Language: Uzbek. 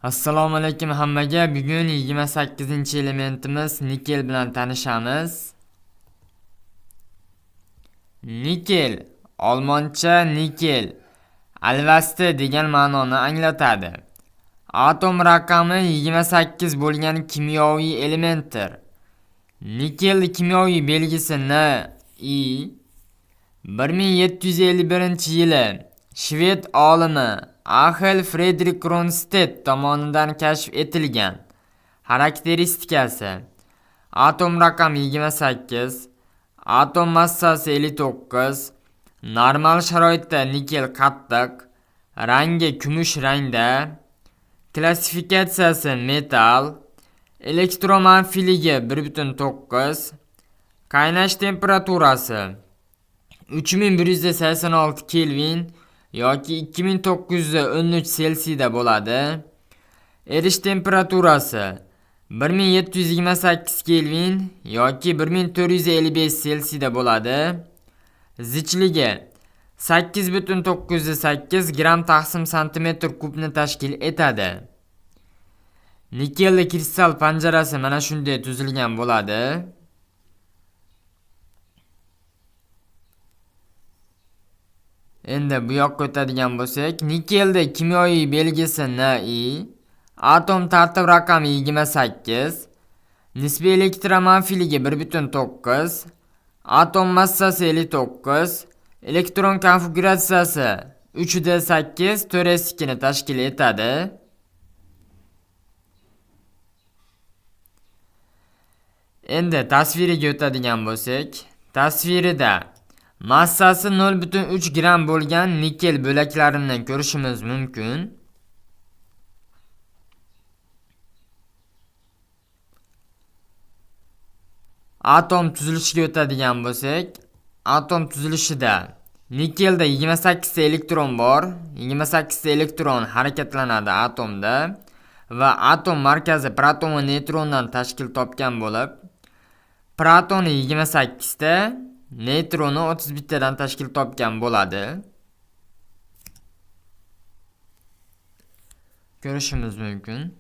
Assalomu alaykum hammaga. Bugun 28-elementimiz nikel bilan tanishamiz. Nikel, olmoncha nikel, alvasti degan ma'noni anglatadi. Atom raqami 28 bo'lgan kimyoviy elementdir. Nikel kimyoviy belgisi Ni 1751-yili Shved olimi Axel Fredrik Kronstedt tomonidan kashf etilgan. Xarakteristikasi: atom raqami 28, atom massasi 59, normal sharoitda nikel qattiq, rangi kumush rangda, klassifikatsiyasi metal, elektromanfiyligi 1.9, qaynash temperaturasi 3186 Kelvin yoki 2913 Selsiyda bo'ladi. Erish temperaturasi 1728 Kelvin yoki 1455 Selsiyda bo'ladi. Zichligi 8.908 gram taqsim santimetr kubni tashkil etadi. Nikelli kristal panjarasi mana shunday tuzilgan bo'ladi. Endi bu yoqqa o'tadigan bo'lsak, nikelda kimyoviy belgisi Ni, atom tartib raqami 28, nisbiy elektromanfiyligi 1.9, atom massasi 59, elektron konfiguratsiyasi 3d8 4s2 ni tashkil etadi. Endi tasviriga o'tadigan bo'lsak, tasvirida massasi 0.3 gram bo'lgan nikel bo'laklarini ko'rishimiz mumkin. Atom tuzilishiga o'tadigan bo'lsak, atom tuzilishida nikelda 28 ta elektron bor. 28 ta elektron harakatlanadi atomda va atom markazi proton va neytrondan tashkil topgan bo'lib, protoni 28 ta, neytroni 31 tadan tashkil topgan bo'ladi. Ko'rishimiz mumkin.